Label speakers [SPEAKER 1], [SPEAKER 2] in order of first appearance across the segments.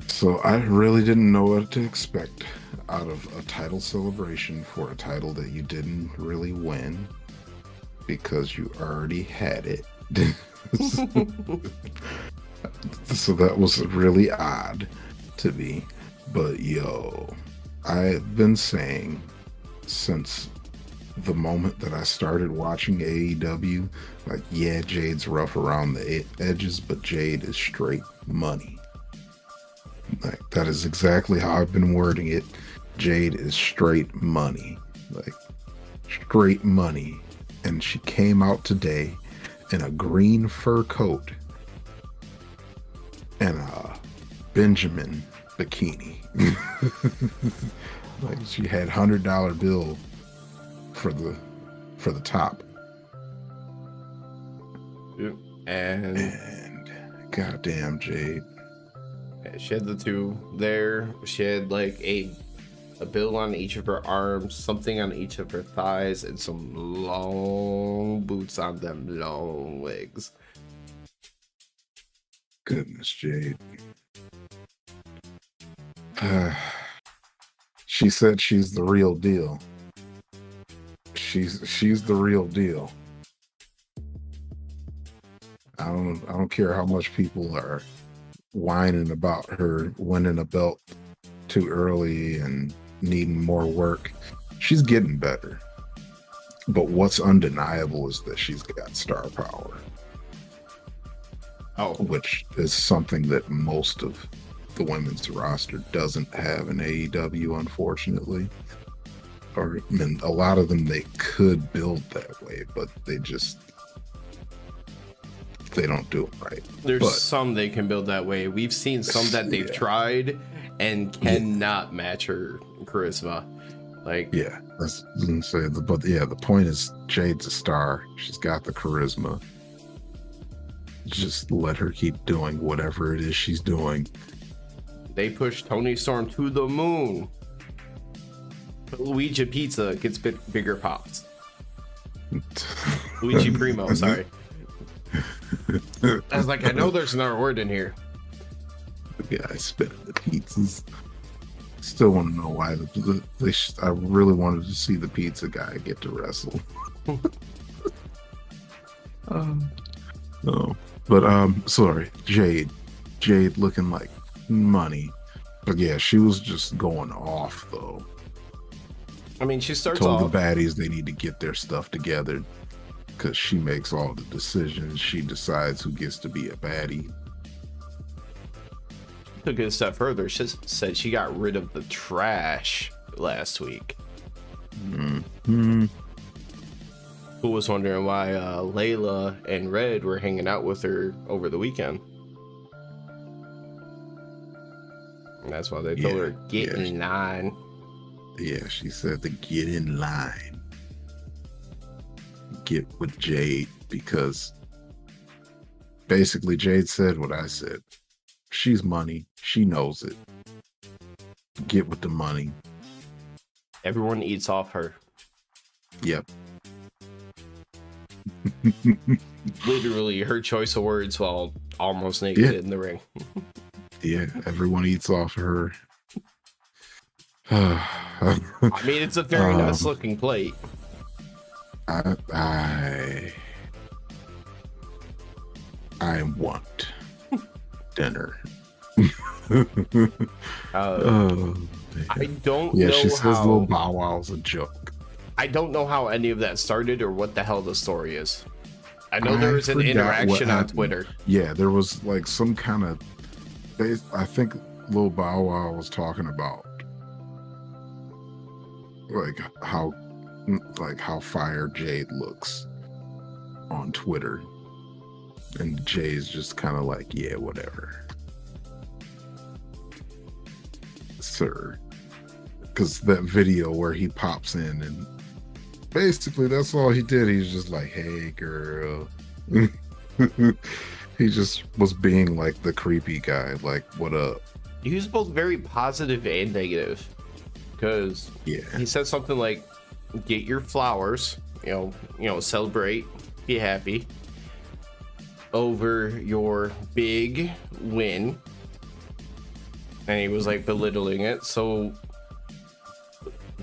[SPEAKER 1] So I really didn't know what to expect out of a title celebration for a title that you didn't really win because you already had it. So that was really odd to me. But yo, I've been saying since the moment that I started watching AEW, like, yeah, Jade's rough around the edges, but Jade is straight money. Like, that is exactly how I've been wording it. Jade is straight money. Like, straight money. And she came out today in a green fur coat and a Benjamin bikini. Like, she had $100 bill for the top.
[SPEAKER 2] Yep. And
[SPEAKER 1] goddamn Jade.
[SPEAKER 2] she had the two there. She had like a bill on each of her arms, something on each of her thighs, and some long boots on them long legs.
[SPEAKER 1] Goodness, Jade. She said she's the real deal. She's the real deal. I don't care how much people are whining about her winning a belt too early and needing more work. She's getting better. But what's undeniable is that she's got star power.
[SPEAKER 2] Oh,
[SPEAKER 1] which is something that most of the women's roster doesn't have in AEW, unfortunately. Or, I mean, a lot of them they could build that way, but they don't do it right.
[SPEAKER 2] There's some they can build that way. We've seen some that they've tried and cannot match her charisma. Like,
[SPEAKER 1] yeah, that's say. But yeah, the point is Jade's a star. She's got the charisma. Just let her keep doing whatever it is she's doing.
[SPEAKER 2] They push Toni Storm to the moon. Luigi Pizza gets bigger pops. Luigi Primo, sorry. I was like, I know there's another word in here.
[SPEAKER 1] The guy spitting the pizzas. Still want to know why I really wanted to see the pizza guy get to wrestle. No, but sorry, Jade looking like money, but yeah, she was just going off though.
[SPEAKER 2] I mean, she starts
[SPEAKER 1] told
[SPEAKER 2] off,
[SPEAKER 1] the baddies they need to get their stuff together because she makes all the decisions. She decides who gets to be a baddie.
[SPEAKER 2] Took it a step further. She said she got rid of the trash last week.
[SPEAKER 1] Mm-hmm.
[SPEAKER 2] Who was wondering why Layla and Red were hanging out with her over the weekend. And that's why they told her, get in line.
[SPEAKER 1] Yeah, she said to get in line. Get with Jade, because basically Jade said what I said. She's money. She knows it. Get with the money.
[SPEAKER 2] Everyone eats off her.
[SPEAKER 1] Yep.
[SPEAKER 2] Literally her choice of words while almost naked in the ring.
[SPEAKER 1] Yeah, everyone eats off her.
[SPEAKER 2] I mean, it's a very nice looking plate.
[SPEAKER 1] I want dinner.
[SPEAKER 2] I don't know.
[SPEAKER 1] She says
[SPEAKER 2] how
[SPEAKER 1] little Bow Wow's a joke.
[SPEAKER 2] I don't know how any of that started or what the hell the story is. I know there was an interaction on Twitter.
[SPEAKER 1] Yeah, there was like some kind of. I think Lil Bow Wow was talking about like how fire Jade looks on Twitter, and Jay's just kind of like, yeah, whatever, sir. Because that video where he pops in and basically that's all he did. He's just like, hey girl. He just was being like the creepy guy, like, what up?
[SPEAKER 2] He was both very positive and negative, because he said something like, get your flowers, you know, celebrate, be happy over your big win. and he was like belittling it. So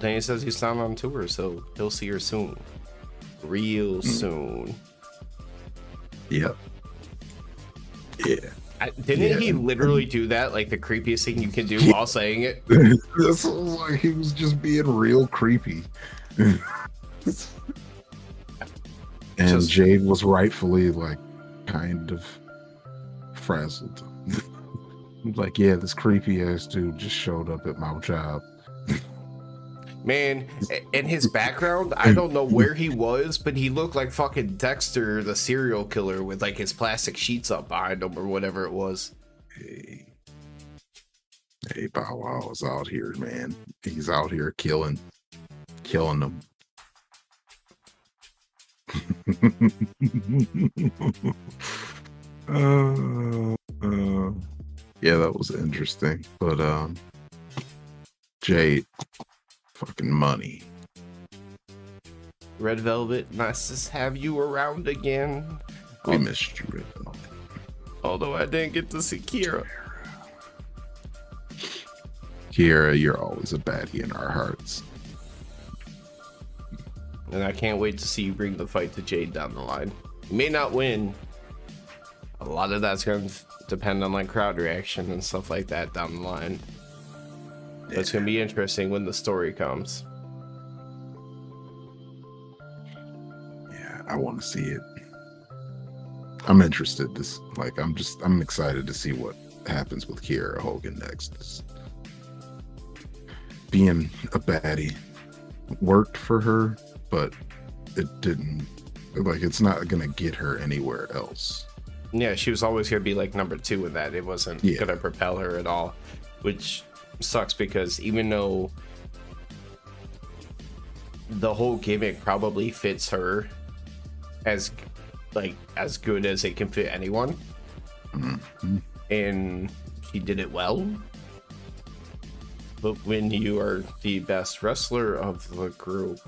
[SPEAKER 2] then he says he's not on tour, so he'll see her soon, real soon.
[SPEAKER 1] Yep. Yeah.
[SPEAKER 2] Didn't he literally do that? Like the creepiest thing you can do while saying it?
[SPEAKER 1] This was like he was just being real creepy. And Jade was rightfully like kind of frazzled. Like, yeah, this creepy ass dude just showed up at my job.
[SPEAKER 2] Man, in his background, I don't know where he was, but he looked like fucking Dexter, the serial killer, with like his plastic sheets up behind him or whatever it was.
[SPEAKER 1] Hey, Bow Wow is out here, man. He's out here killing them. Yeah, that was interesting. But Jade, fucking money.
[SPEAKER 2] Red Velvet, nice to have you around again.
[SPEAKER 1] We missed you, Red Velvet.
[SPEAKER 2] Although I didn't get to see Kira.
[SPEAKER 1] Kira, you're always a baddie in our hearts.
[SPEAKER 2] And I can't wait to see you bring the fight to Jade down the line. You may not win. A lot of that's going to depend on like crowd reaction and stuff like that down the line. But it's going to be interesting when the story comes.
[SPEAKER 1] Yeah, I want to see it. I'm interested. I'm excited to see what happens with Kiera Hogan next. Being a baddie worked for her, but it didn't. Like, it's not gonna get her anywhere else.
[SPEAKER 2] Yeah, she was always gonna be like number 2 in that. It wasn't gonna propel her at all, which sucks because even though the whole gimmick probably fits her as good as it can fit anyone, and she did it well. But when you are the best wrestler of the group,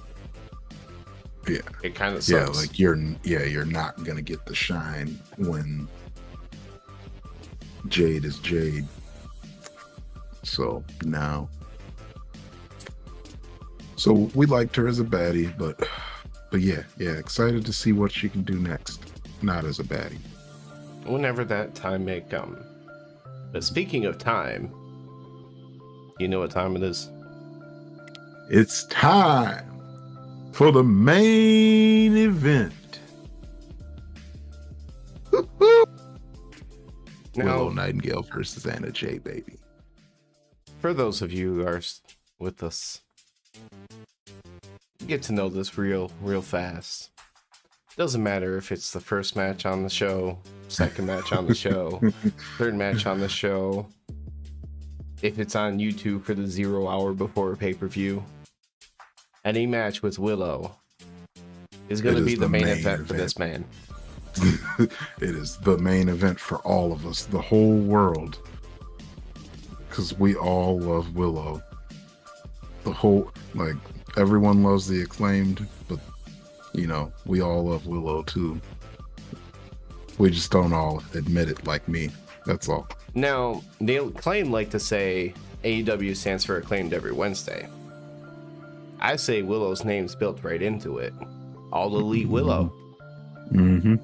[SPEAKER 2] it kind of sucks.
[SPEAKER 1] Yeah, like you're not gonna get the shine when Jade is Jade. So now, so we liked her as a baddie, but yeah, excited to see what she can do next. Not as a baddie.
[SPEAKER 2] Whenever that time may come. But speaking of time, you know what time it is?
[SPEAKER 1] It's time for the main event. Willow Nightingale versus Anna Jay, baby.
[SPEAKER 2] For those of you who are with us, get to know this real fast. Doesn't matter if it's the first match on the show, second match on the show, third match on the show, if it's on YouTube for the 0 hour before pay-per-view. Any match with Willow is going to be the main event for this man.
[SPEAKER 1] It is the main event for all of us, the whole world, because we all love Willow. Everyone loves the Acclaimed, but we all love Willow too. We just don't all admit it, like me. That's all.
[SPEAKER 2] Now, the Acclaimed like to say AEW stands for Acclaimed every Wednesday. I say Willow's name's built right into it. All Elite Willow.
[SPEAKER 1] Mm-hmm.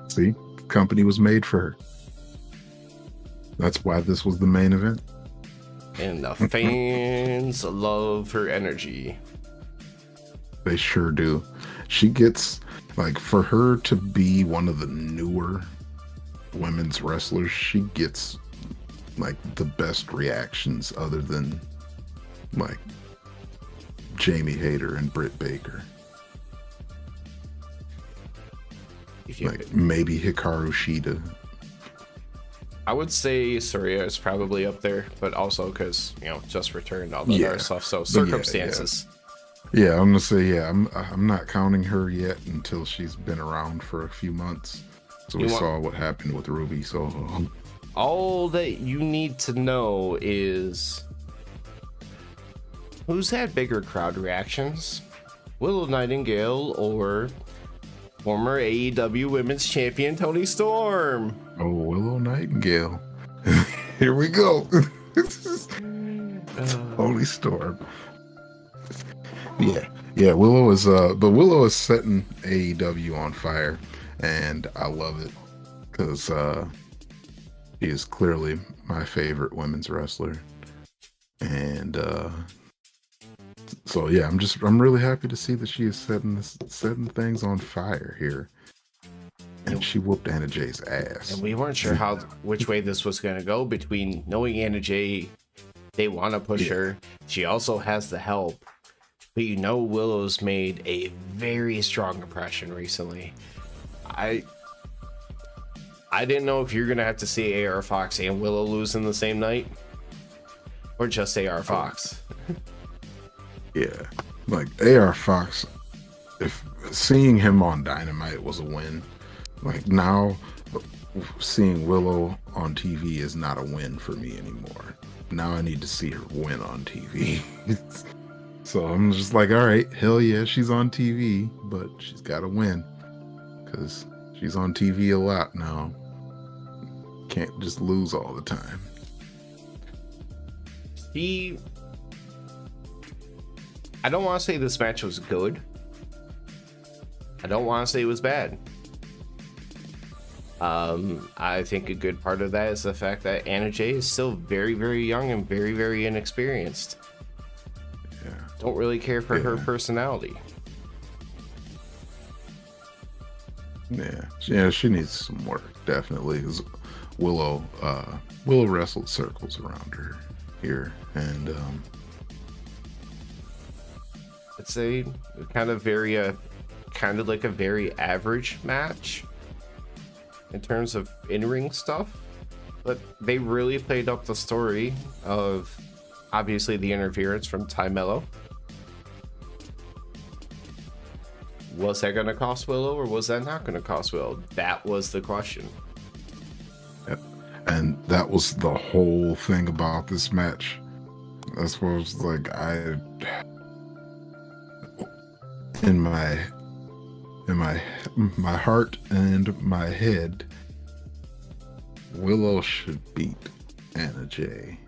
[SPEAKER 1] See, the company was made for her. That's why this was the main event.
[SPEAKER 2] And the fans love her energy.
[SPEAKER 1] They sure do. She gets, for her to be one of the newer women's wrestlers, she gets, the best reactions other than, Jamie Hayter and Britt Baker. Maybe Hikaru Shida.
[SPEAKER 2] I would say Surya is probably up there, but also because, just returned all the other stuff. So circumstances.
[SPEAKER 1] Yeah, I'm gonna say I'm not counting her yet until she's been around for a few months. So we saw what happened with Ruby. So
[SPEAKER 2] all that you need to know is who's had bigger crowd reactions, Willow Nightingale or Former AEW Women's Champion Toni Storm.
[SPEAKER 1] Oh, Willow Nightingale. Here we go. Toni Storm. Yeah. Willow is but Willow is setting AEW on fire, and I love it because she is clearly my favorite women's wrestler, and so yeah, I'm really happy to see that she is setting things on fire here. And she whooped Anna Jay's ass.
[SPEAKER 2] And we weren't sure which way this was going to go, between knowing Anna Jay, they want to push her. She also has the help. But Willow's made a very strong impression recently. I didn't know if you're going to have to see AR Fox and Willow lose in the same night. Or just AR Fox.
[SPEAKER 1] Yeah. Like, AR Fox, if seeing him on Dynamite was a win. Like, now seeing Willow on TV is not a win for me anymore. Now I need to see her win on TV. So I'm just like, all right, hell yeah, she's on TV, but she's got to win because she's on TV a lot now. Can't just lose all the time.
[SPEAKER 2] I don't want to say this match was good. I don't want to say it was bad. I think a good part of that is the fact that Anna Jay is still very, very young and very, very inexperienced.
[SPEAKER 1] Yeah.
[SPEAKER 2] Don't really care for her personality.
[SPEAKER 1] Yeah, she needs some work, definitely. Willow wrestled circles around her here, and
[SPEAKER 2] it's a kind of like a very average match in terms of in-ring stuff, but they really played up the story of obviously the interference from Ty Mello. Was that going to cost Willow, or was that not going to cost Willow? That was the question.
[SPEAKER 1] Yep. And that was the whole thing about this match. That's what I was like, in my heart and my head, Willow should beat Anna Jay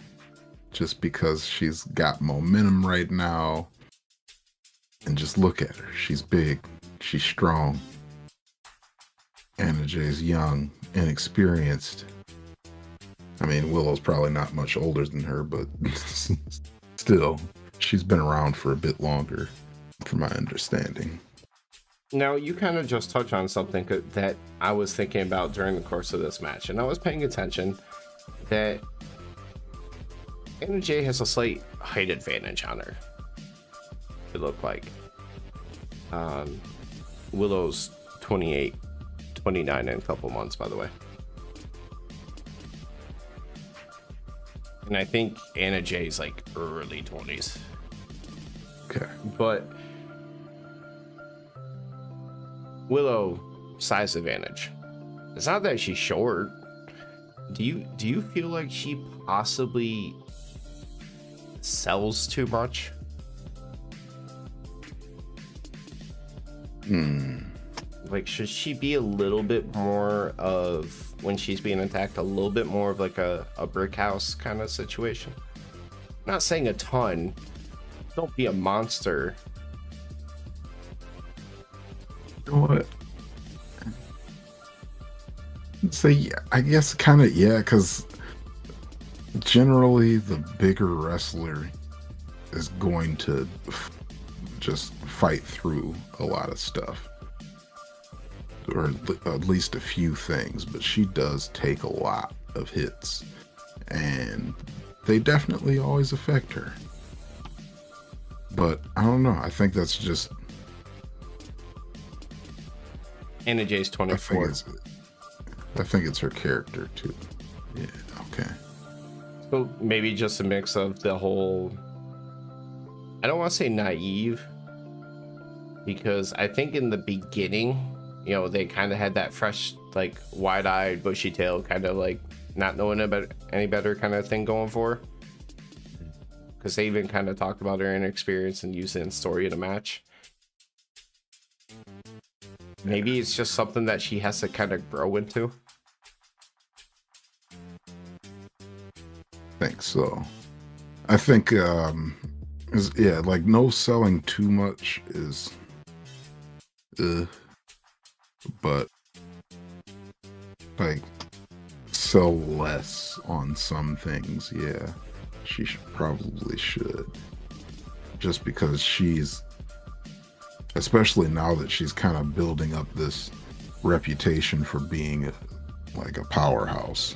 [SPEAKER 1] just because she's got momentum right now. And just look at her. She's big. She's strong. Anna Jay's young, inexperienced. I mean, Willow's probably not much older than her, but still, she's been around for a bit longer, from my understanding.
[SPEAKER 2] Now, you kind of just touched on something that I was thinking about during the course of this match, and I was paying attention that Anna Jay has a slight height advantage on her. It looked like Willow's 28, 29 in a couple months, by the way. And I think Anna Jay's like early 20s.
[SPEAKER 1] Okay.
[SPEAKER 2] But Willow, size advantage. It's not that she's short. Do you feel like she possibly sells too much? Like, should she be a little bit more of, when she's being attacked, a little bit more of like a brick house kind of situation? I'm not saying a ton. Don't be a monster.
[SPEAKER 1] You know what? So yeah, I guess kind of, yeah, because generally the bigger wrestler is going to just fight through a lot of stuff, or at least a few things, but she does take a lot of hits, and they definitely always affect her. But I don't know, I think that's just
[SPEAKER 2] Anna Jay's 24.
[SPEAKER 1] I think it's her character too. Yeah, okay.
[SPEAKER 2] So maybe just a mix of the whole, I don't want to say naive, because I think in the beginning, you know, they kind of had that fresh, like, wide-eyed, bushy tail, kind of like not knowing about any better kind of thing going for. Because they even kind of talked about her inexperience and using story in a match. maybe it's just something that she has to kind of grow into.
[SPEAKER 1] I think so. I think yeah, like no selling too much is but like sell less on some things, yeah. She probably should. Just because she's, especially now that she's kind of building up this reputation for being like a powerhouse.